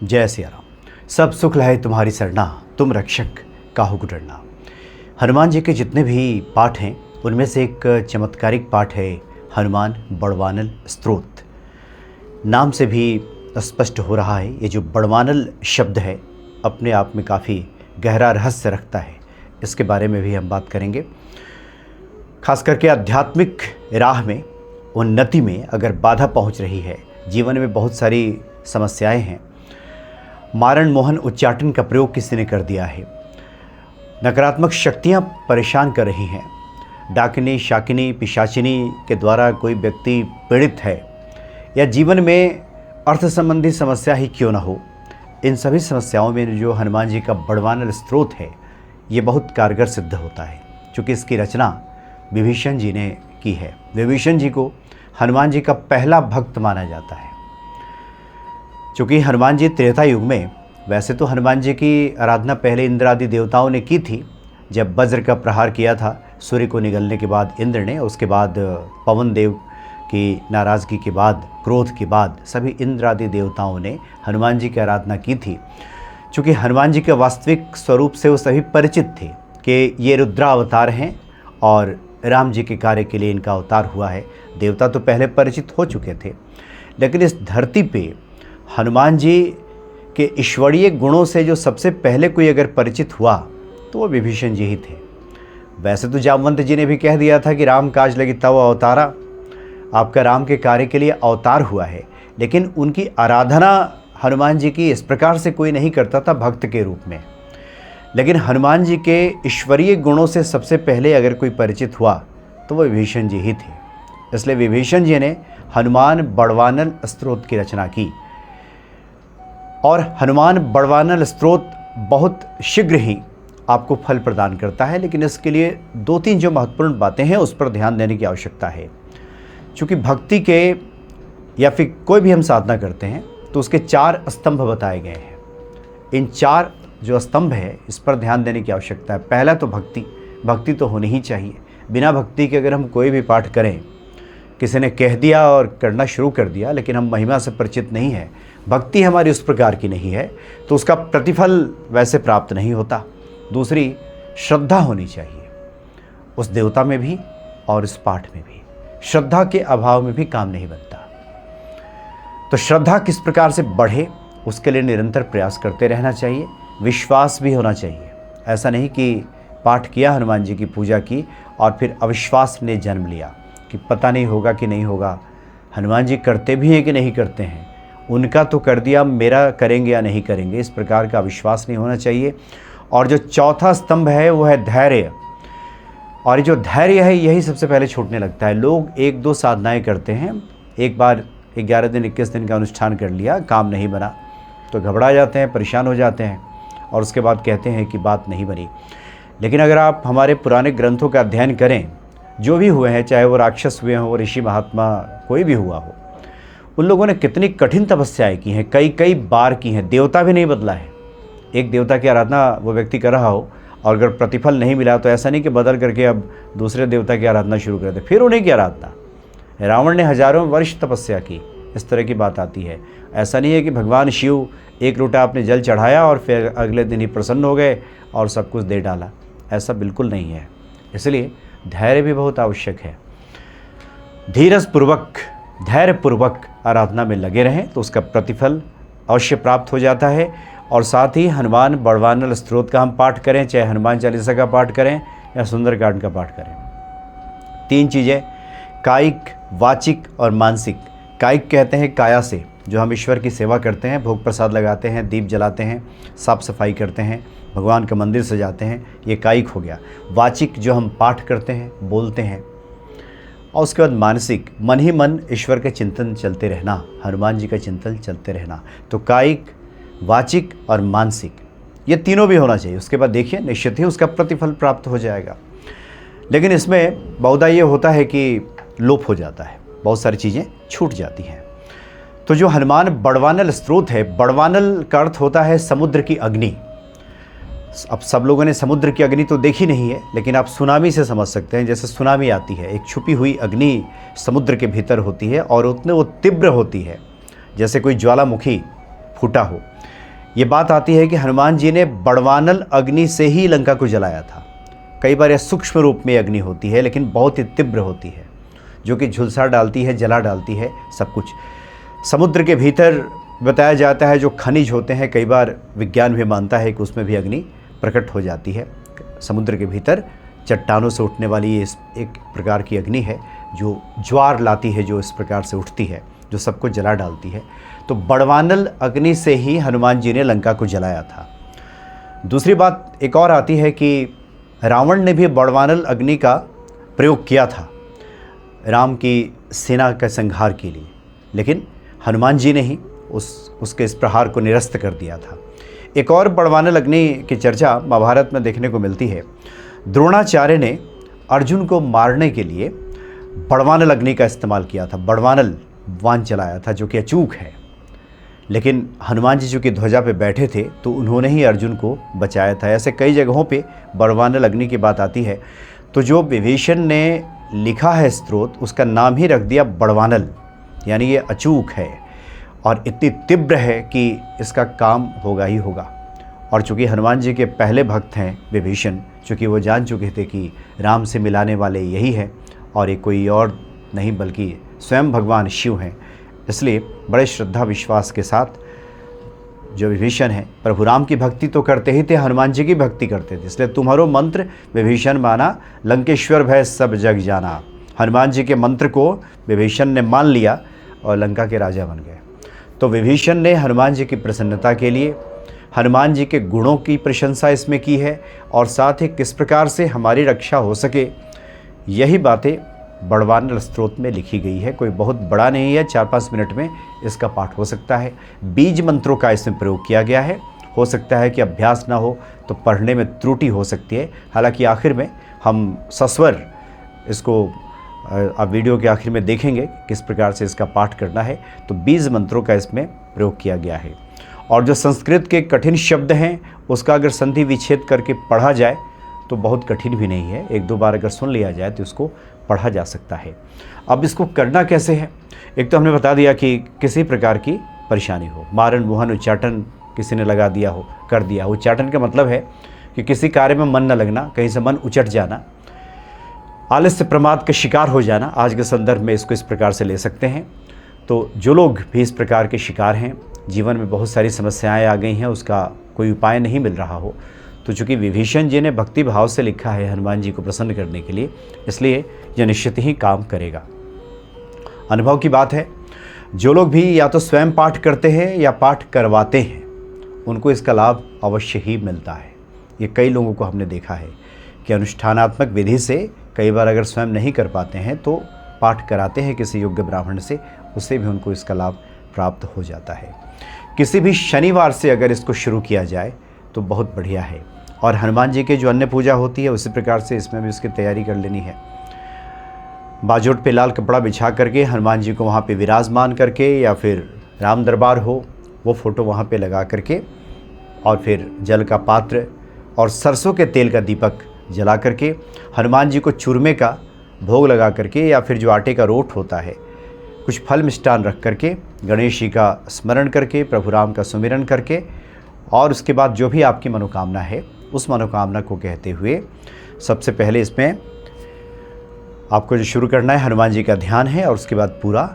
जय सिया राम। सब सुख लहे तुम्हारी सरना, तुम रक्षक काहू को डरना। हनुमान जी के जितने भी पाठ हैं उनमें से एक चमत्कारिक पाठ है हनुमान बड़वानल स्तोत्र। नाम से भी स्पष्ट हो रहा है ये जो बड़वानल शब्द है अपने आप में काफ़ी गहरा रहस्य रखता है। इसके बारे में भी हम बात करेंगे। खास करके आध्यात्मिक राह में, उन्नति में अगर बाधा पहुंच रही है, जीवन में बहुत सारी समस्याएं हैं, मारण मोहन उच्चाटन का प्रयोग किसी ने कर दिया है, नकारात्मक शक्तियां परेशान कर रही हैं, डाकिनी शाकिनी पिशाचिनी के द्वारा कोई व्यक्ति पीड़ित है, या जीवन में अर्थ संबंधी समस्या ही क्यों ना हो, इन सभी समस्याओं में जो हनुमान जी का बड़वानल स्तोत्र है ये बहुत कारगर सिद्ध होता है। क्योंकि इसकी रचना विभीषण जी ने की है। विभीषण जी को हनुमान जी का पहला भक्त माना जाता है। चूँकि हनुमान जी त्रेता युग में, वैसे तो हनुमान जी की आराधना पहले इंद्र आदि देवताओं ने की थी। जब वज्र का प्रहार किया था सूर्य को निगलने के बाद इंद्र ने, उसके बाद पवन देव की नाराज़गी के बाद, क्रोध के बाद सभी इंद्र आदि देवताओं ने हनुमान जी की आराधना की थी। चूँकि हनुमान जी के वास्तविक स्वरूप से वो सभी परिचित थे कि ये रुद्रावतार हैं और राम जी के कार्य के लिए इनका अवतार हुआ है। देवता तो पहले परिचित हो चुके थे, लेकिन इस धरती पे हनुमान जी के ईश्वरीय गुणों से जो सबसे पहले कोई अगर परिचित हुआ तो वो विभीषण जी ही थे। वैसे तो जामवंत जी ने भी कह दिया था कि राम काज लगी तव अवतारा, आपका राम के कार्य के लिए अवतार हुआ है, लेकिन उनकी आराधना हनुमान जी की इस प्रकार से कोई नहीं करता था भक्त के रूप में। लेकिन हनुमान जी के ईश्वरीय गुणों से सबसे पहले अगर कोई परिचित हुआ तो वो विभीषण जी ही थे। इसलिए विभीषण जी ने हनुमान बड़वानल स्तोत्र की रचना की। और हनुमान बड़वानल स्तोत्र बहुत शीघ्र ही आपको फल प्रदान करता है, लेकिन इसके लिए दो तीन जो महत्वपूर्ण बातें हैं उस पर ध्यान देने की आवश्यकता है। क्योंकि भक्ति के या फिर कोई भी हम साधना करते हैं तो उसके 4 स्तंभ बताए गए हैं। इन 4 जो स्तंभ है इस पर ध्यान देने की आवश्यकता है। पहला तो भक्ति तो होनी ही चाहिए। बिना भक्ति के अगर हम कोई भी पाठ करें, किसी ने कह दिया और करना शुरू कर दिया, लेकिन हम महिमा से परिचित नहीं है, भक्ति हमारी उस प्रकार की नहीं है, तो उसका प्रतिफल वैसे प्राप्त नहीं होता। दूसरी, श्रद्धा होनी चाहिए उस देवता में भी और इस पाठ में भी। श्रद्धा के अभाव में भी काम नहीं बनता। तो श्रद्धा किस प्रकार से बढ़े उसके लिए निरंतर प्रयास करते रहना चाहिए। विश्वास भी होना चाहिए। ऐसा नहीं कि पाठ किया, हनुमान जी की पूजा की और फिर अविश्वास ने जन्म लिया कि पता नहीं होगा कि नहीं होगा। हनुमान जी करते भी हैं कि नहीं करते हैं, उनका तो कर दिया, मेरा करेंगे या नहीं करेंगे, इस प्रकार का विश्वास नहीं होना चाहिए। और जो चौथा स्तंभ है वो है धैर्य। और जो धैर्य है यही सबसे पहले छूटने लगता है। लोग 1-2 साधनाएं करते हैं, एक बार 11 दिन 21 दिन का अनुष्ठान कर लिया, काम नहीं बना तो घबरा जाते हैं, परेशान हो जाते हैं और उसके बाद कहते हैं कि बात नहीं बनी। लेकिन अगर आप हमारे पुराने ग्रंथों का अध्ययन करें, जो भी हुए हैं, चाहे वो राक्षस हुए हों, ऋषि महात्मा कोई भी हुआ हो, उन लोगों ने कितनी कठिन तपस्याएं की हैं, कई बार की हैं। देवता भी नहीं बदला है। एक देवता की आराधना वो व्यक्ति कर रहा हो और अगर प्रतिफल नहीं मिला तो ऐसा नहीं कि बदल करके अब दूसरे देवता की आराधना शुरू कर दे, फिर उन्हीं की आराधना। रावण ने हजारों वर्ष तपस्या की, इस तरह की बात आती है। ऐसा नहीं है कि भगवान शिव एक लोटा आपने जल चढ़ाया और फिर अगले दिन ही प्रसन्न हो गए और सब कुछ दे डाला, ऐसा बिल्कुल नहीं है। इसलिए धैर्य भी बहुत आवश्यक है। धैर्यपूर्वक आराधना में लगे रहें तो उसका प्रतिफल अवश्य प्राप्त हो जाता है। और साथ ही हनुमान बड़वानल स्तोत्र का हम पाठ करें, चाहे हनुमान चालीसा का पाठ करें या सुंदरकांड का पाठ करें। 3 चीज़ें, कायिक, वाचिक और मानसिक। कायिक कहते हैं काया से, जो हम ईश्वर की सेवा करते हैं, भोग प्रसाद लगाते हैं, दीप जलाते हैं, साफ सफाई करते हैं, भगवान का मंदिर सजाते हैं, ये कायिक हो गया। वाचिक जो हम पाठ करते हैं, बोलते हैं। और उसके बाद मानसिक, मन ही मन ईश्वर के चिंतन चलते रहना, हनुमान जी का चिंतन चलते रहना। तो कायिक, वाचिक और मानसिक, ये तीनों भी होना चाहिए। उसके बाद देखिए निश्चित ही उसका प्रतिफल प्राप्त हो जाएगा। लेकिन इसमें बहुधा ये होता है कि लोप हो जाता है, बहुत सारी चीज़ें छूट जाती हैं। तो जो हनुमान बड़वानल स्तोत्र है, बड़वानल का अर्थ होता है समुद्र की अग्नि। अब सब लोगों ने समुद्र की अग्नि तो देखी नहीं है, लेकिन आप सुनामी से समझ सकते हैं। जैसे सुनामी आती है, एक छुपी हुई अग्नि समुद्र के भीतर होती है और उतने वो तीव्र होती है जैसे कोई ज्वालामुखी फूटा हो। ये बात आती है कि हनुमान जी ने बड़वानल अग्नि से ही लंका को जलाया था। कई बार यह सूक्ष्म रूप में अग्नि होती है, लेकिन बहुत ही तीव्र होती है, जो कि झुलसा डालती है, जला डालती है सब कुछ। समुद्र के भीतर बताया जाता है जो खनिज होते हैं, कई बार विज्ञान भी मानता है कि उसमें भी अग्नि प्रकट हो जाती है। समुद्र के भीतर चट्टानों से उठने वाली ये एक प्रकार की अग्नि है जो ज्वार लाती है, जो इस प्रकार से उठती है, जो सबको जला डालती है। तो बड़वानल अग्नि से ही हनुमान जी ने लंका को जलाया था। दूसरी बात एक और आती है कि रावण ने भी बड़वानल अग्नि का प्रयोग किया था राम की सेना का संहार के लिए, लेकिन हनुमान जी ने ही उसके इस प्रहार को निरस्त कर दिया था। एक और बड़वानल अग्नि की चर्चा महाभारत में देखने को मिलती है। द्रोणाचार्य ने अर्जुन को मारने के लिए बड़वानल अग्नि का इस्तेमाल किया था, बड़वानल वान चलाया था, जो कि अचूक है। लेकिन हनुमान जी चूँकि ध्वजा पे बैठे थे तो उन्होंने ही अर्जुन को बचाया था। ऐसे कई जगहों पे बड़वानल अग्नि की बात आती है। तो जो विभीषण ने लिखा है स्त्रोत, उसका नाम ही रख दिया बड़वानल, यानी ये अचूक है और इतनी तीव्र है कि इसका काम होगा ही होगा। और चूँकि हनुमान जी के पहले भक्त हैं विभीषण, चूँकि वो जान चुके थे कि राम से मिलाने वाले यही है और ये कोई और नहीं बल्कि स्वयं भगवान शिव हैं, इसलिए बड़े श्रद्धा विश्वास के साथ जो विभीषण हैं प्रभु राम की भक्ति तो करते ही थे, हनुमान जी की भक्ति करते थे। इसलिए तुम्हारो मंत्र विभीषण माना, लंकेश्वर भय सब जग जाना। हनुमान जी के मंत्र को विभीषण ने मान लिया और लंका के राजा बन गए। तो विभीषण ने हनुमान जी की प्रसन्नता के लिए हनुमान जी के गुणों की प्रशंसा इसमें की है और साथ ही किस प्रकार से हमारी रक्षा हो सके, यही बातें बड़वानल स्त्रोत में लिखी गई है। कोई बहुत बड़ा नहीं है, 4-5 मिनट में इसका पाठ हो सकता है। बीज मंत्रों का इसमें प्रयोग किया गया है। हो सकता है कि अभ्यास ना हो तो पढ़ने में त्रुटि हो सकती है। हालांकि आखिर में हम सस्वर इसको अब वीडियो के आखिर में देखेंगे किस प्रकार से इसका पाठ करना है। तो बीज मंत्रों का इसमें प्रयोग किया गया है। और जो संस्कृत के कठिन शब्द हैं उसका अगर संधि विच्छेद करके पढ़ा जाए तो बहुत कठिन भी नहीं है। 1-2 बार अगर सुन लिया जाए तो इसको पढ़ा जा सकता है। अब इसको करना कैसे है? एक तो हमने बता दिया कि किसी प्रकार की परेशानी हो, मारन मुहन उच्चाटन किसी ने लगा दिया हो, कर दिया। उच्चाटन का मतलब है कि किसी कार्य में मन न लगना, कहीं से मन उचट जाना, आलस्य प्रमाद का शिकार हो जाना। आज के संदर्भ में इसको इस प्रकार से ले सकते हैं। तो जो लोग भी इस प्रकार के शिकार हैं, जीवन में बहुत सारी समस्याएं आ गई हैं, उसका कोई उपाय नहीं मिल रहा हो, तो चूँकि विभीषण जी ने भक्ति भाव से लिखा है हनुमान जी को प्रसन्न करने के लिए, इसलिए यह निश्चित ही काम करेगा। अनुभव की बात है, जो लोग भी या तो स्वयं पाठ करते हैं या पाठ करवाते हैं, उनको इसका लाभ अवश्य ही मिलता है। ये कई लोगों को हमने देखा है कि अनुष्ठानात्मक विधि से कई बार अगर स्वयं नहीं कर पाते हैं तो पाठ कराते हैं किसी योग्य ब्राह्मण से, उससे भी उनको इसका लाभ प्राप्त हो जाता है। किसी भी शनिवार से अगर इसको शुरू किया जाए तो बहुत बढ़िया है। और हनुमान जी के जो अन्य पूजा होती है उसी प्रकार से इसमें भी उसकी तैयारी कर लेनी है। बाजोट पे लाल कपड़ा बिछा करके हनुमान जी को वहाँ पे विराजमान करके, या फिर राम दरबार हो वो फ़ोटो वहाँ पे लगा करके, और फिर जल का पात्र और सरसों के तेल का दीपक जला करके हनुमान जी को चूरमे का भोग लगा करके, या फिर जो आटे का रोट होता है, कुछ फल मिष्टान रख करके, गणेश जी का स्मरण करके, प्रभु राम का सुमिरन करके, और उसके बाद जो भी आपकी मनोकामना है उस मनोकामना को कहते हुए सबसे पहले इसमें आपको जो शुरू करना है हनुमान जी का ध्यान है, और उसके बाद पूरा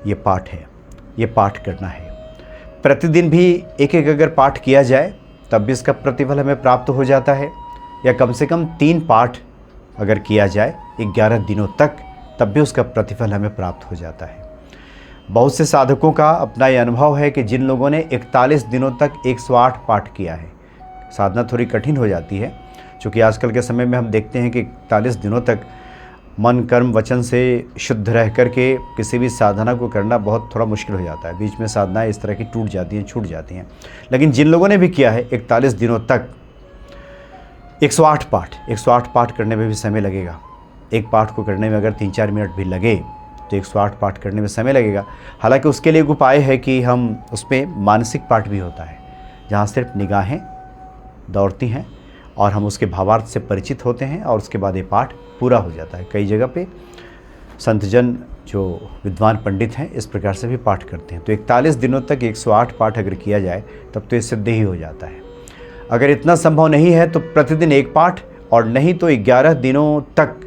ये पाठ है, ये पाठ करना है। प्रतिदिन भी एक एक अगर पाठ किया जाए तब भी इसका प्रतिफल हमें प्राप्त हो जाता है, या कम से कम 3 पाठ अगर किया जाए 11 दिनों तक तब भी उसका प्रतिफल हमें प्राप्त हो जाता है। बहुत से साधकों का अपना ये अनुभव है कि जिन लोगों ने 41 दिनों तक 108 पाठ किया है, साधना थोड़ी कठिन हो जाती है, क्योंकि आजकल के समय में हम देखते हैं कि 41 दिनों तक मन कर्म वचन से शुद्ध रह करके किसी भी साधना को करना बहुत थोड़ा मुश्किल हो जाता है। बीच में साधनाएं इस तरह की टूट जाती हैं, छूट जाती हैं। लेकिन जिन लोगों ने भी किया है 41 दिनों तक 108 पाठ करने में भी समय लगेगा। एक पाठ को करने में अगर 3-4 मिनट भी लगे तो 108 पाठ करने में समय लगेगा। हालांकि उसके लिए एक उपाय है कि हम उसमें मानसिक पाठ भी होता है, जहाँ सिर्फ निगाहें दौड़ती हैं और हम उसके भावार्थ से परिचित होते हैं, और उसके बाद ये पाठ पूरा हो जाता है। कई जगह पे संतजन जो विद्वान पंडित हैं इस प्रकार से भी पाठ करते हैं। तो 41 दिनों तक 108 पाठ अगर किया जाए तब तो ये सिद्ध ही हो जाता है। अगर इतना संभव नहीं है तो प्रतिदिन एक पाठ, और नहीं तो 11 दिनों तक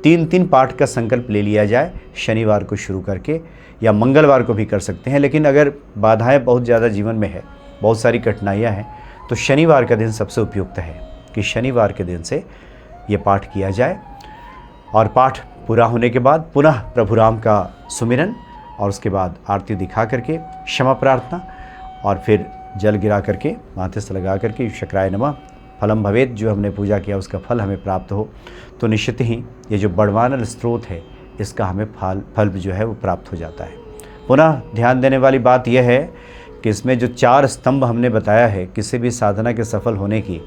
3-3 पाठ का संकल्प ले लिया जाए, शनिवार को शुरू करके, या मंगलवार को भी कर सकते हैं। लेकिन अगर बाधाएं बहुत ज़्यादा जीवन में है, बहुत सारी कठिनाइयाँ हैं, तो शनिवार का दिन सबसे उपयुक्त है कि शनिवार के दिन से ये पाठ किया जाए। और पाठ पूरा होने के बाद पुनः प्रभु राम का सुमिरन, और उसके बाद आरती दिखा करके क्षमा प्रार्थना, और फिर जल गिरा करके माथे से लगा करके शक्राय नमः फलम भवेत, जो हमने पूजा किया उसका फल हमें प्राप्त हो, तो निश्चित ही ये जो बड़वानल स्रोत है इसका हमें फल जो है वो प्राप्त हो जाता है। पुनः ध्यान देने वाली बात यह है कि इसमें जो 4 स्तंभ हमने बताया है किसी भी साधना के सफल होने की,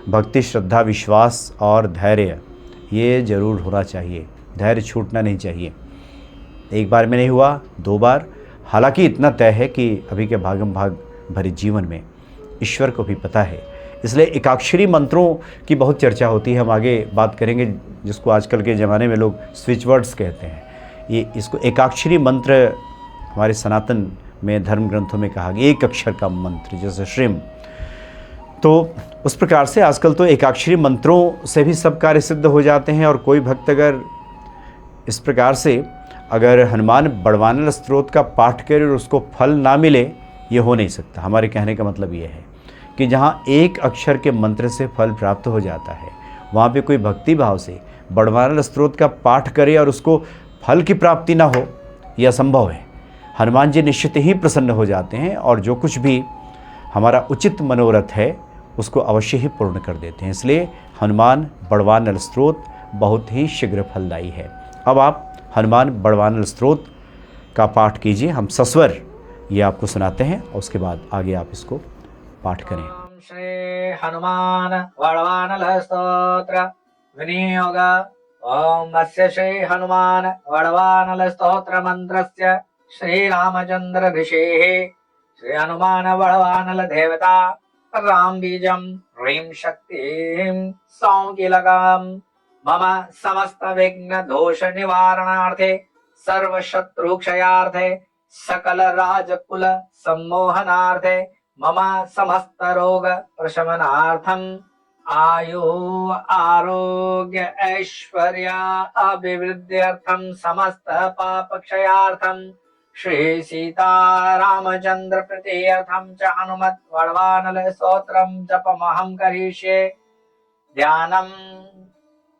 भक्ति, श्रद्धा, विश्वास और धैर्य, ये जरूर होना चाहिए। धैर्य छूटना नहीं चाहिए। एक बार में नहीं हुआ, 2 बार, हालांकि इतना तय है कि अभी के भागम भाग भरे जीवन में ईश्वर को भी पता है, इसलिए एकाक्षरी मंत्रों की बहुत चर्चा होती है। हम आगे बात करेंगे, जिसको आजकल के ज़माने में लोग स्विच वर्ड्स कहते हैं। ये इसको एकाक्षरी मंत्र हमारे सनातन में धर्म ग्रंथों में कहा गया, एक अक्षर का मंत्र, जैसे श्रीम। तो उस प्रकार से आजकल तो एकाक्षरी मंत्रों से भी सब कार्य सिद्ध हो जाते हैं। और कोई भक्त अगर इस प्रकार से अगर हनुमान बड़वानल स्तोत्र का पाठ करे और उसको फल ना मिले, ये हो नहीं सकता। हमारे कहने का मतलब ये है कि जहाँ एक अक्षर के मंत्र से फल प्राप्त हो जाता है, वहाँ पे कोई भक्ति भाव से बड़वानल स्तोत्र का पाठ करे और उसको फल की प्राप्ति ना हो, यह असंभव है। हनुमान जी निश्चित ही प्रसन्न हो जाते हैं और जो कुछ भी हमारा उचित मनोरथ है उसको अवश्य ही पूर्ण कर देते हैं। इसलिए हनुमान बड़वानल स्तोत्र बहुत ही शीघ्र फलदायी है। अब आप हनुमान बड़वानल स्तोत्र का पाठ कीजिए। हम सस्वर ये आपको सुनाते हैं और उसके बाद आगे आप इसको पाठ करें। श्री हनुमान बड़वानल स्तोत्र विनियोग। ओम अस्य श्री हनुमान बड़वानल स्तोत्र मंत्रस्य श्री रामचंद्र ऋषेः श्री हनुमान बड़वानल देवता राम बीजम ह्रीं शक्तिं सौकीलकम् मम समस्त विघ्न दोष निवारणार्थे सर्व शत्रु क्षयार्थे सकल राजकुल सम्मोहनार्थे मम समस्त रोग प्रशमनार्थम आयु आरोग्य ऐश्वर्य अभिवृद्ध्यर्थम समस्त पाप क्षयार्थम श्री सीता रामचंद्र प्रीत्यर्थम च हनुमत बड़वानल स्तोत्रम जपमहं करिष्ये। ध्यानम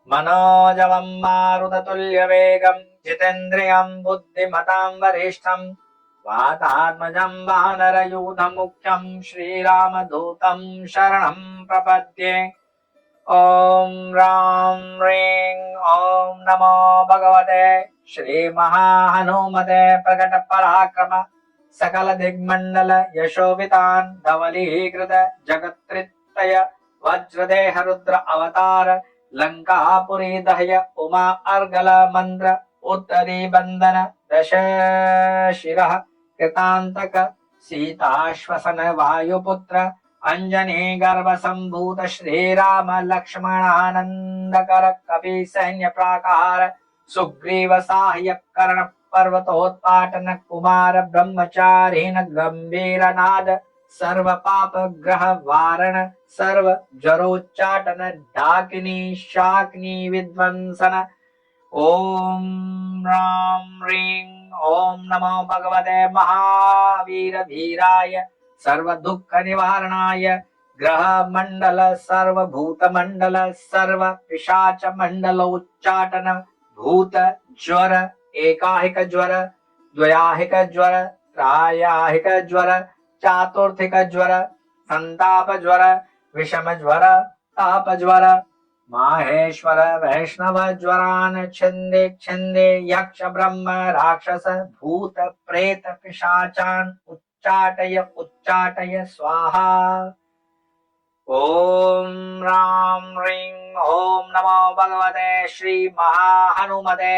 मनोजवं मारुततुल्य वेगं जितेन्द्रियं बुद्धिमतां वरिष्ठं वातात्मजं वानरयूथमुख्यं श्रीरामदूतं शरणं प्रपद्ये। ओम राम ह्रीं ओम नमो भगवते श्री महाहनुमते प्रकट पराक्रम सकल दिग्मंडल यशोवितान धवलीकृत जगत्रितय वज्रदेह रुद्र अवतार लंकापुरी दह्य उमा अर्गल मंत्र उत्तरी बंदन दश शिरः कृतांतक सीताश्वसन वायुपुत्र अंजनी गर्भ संभूत श्रीराम लक्ष्मणानंदकर कपि सैन्य प्राकार सुग्रीव सहायक कर्ण पर्वतोत्पाटन कुमार ब्रह्मचारिण गंभीर नाद सर्व पाप ग्रह वारण सर्व जरोच्चाटन डाकिनी शाकिनी विध्वंसन। ओम राम ह्रीं ओम नमो भगवते महावीर धीराय सर्व दुख निवारणाय ग्रह मंडल सर्व भूत मंडल सर्व पिशाच मंडल उच्चाटन भूत ज्वर एकाहिक ज्वर द्वयाहिक ज्वर त्रायाहिक ज्वर चातुर्थिक ज्वर संताप ज्वर विषम ज्वर ताप ज्वर माहेश्वर वैष्णव ज्वरान छिंदे छिंदे यक्ष ब्रह्म राक्षस भूत प्रेत पिशाचान उच्चाटय स्वाहा। ओम राम ह्रीं ओम नमो भगवते श्री महाहनुमते।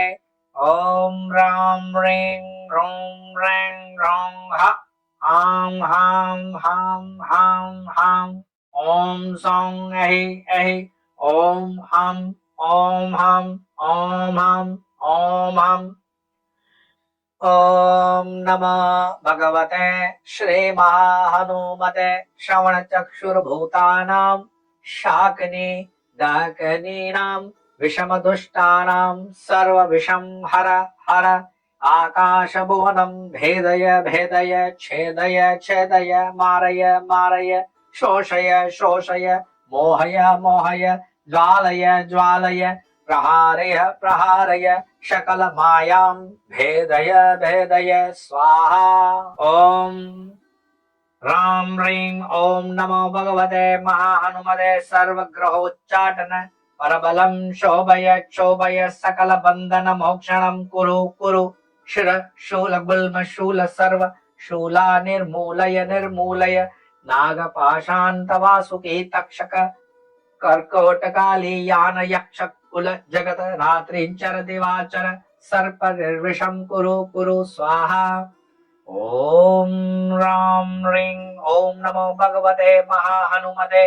ओम राम ह्रीं ह्रूं ह्रीं ह्रौं ह आं हां हां हां हां ओम सौं ऐ ऐ ओम हम ओम हम ओम हम ओम हम। ॐ नमो भगवते श्रीमहाहनुमते श्रवणचक्षुर्भूतानां शाकिनी डाकिनीनां विषमदुष्टानां सर्वविषं हर हर आकाशभुवनं भेदय भेदय छेदय छेदय मारय मारय शोषय शोषय मोहय मोहय ज्वालय ज्वालय प्रहारय प्रहारय शकल मायां भेदय भेदय स्वाहा। ओम राम ह्रीं ओम नमो भगवते महाहनुमते सर्वग्रहोच्चाटन परबलं शोभय शोभय सकल बंधन मोक्षणं कुरु कुरु शिर शूल गुल्म शूल सर्व शूला निर्मूलय निर्मूलय नागपाशान्त वासुकी तक्षक कर्कोटकाली यान यक्ष कुल जगत रात्रिंचर दिवाचर सर्प निर्विषम कुरु कुरु स्वाहा। ओम राम ह्रीं ओम नमो भगवते महाहनुमते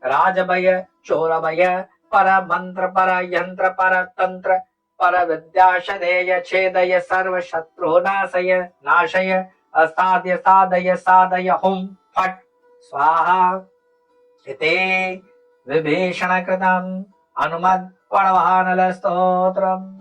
राजभय चोरभय पर मंत्र पर यंत्र पर तंत्र पर विद्याशदेय छेदय सर्व शत्रु नाशय नाशय असाध्य साधय साधय हुम फट स्वाहा। इति विभीषण कृतम् हनुमत् प्रणवानल स्तोत्रम्।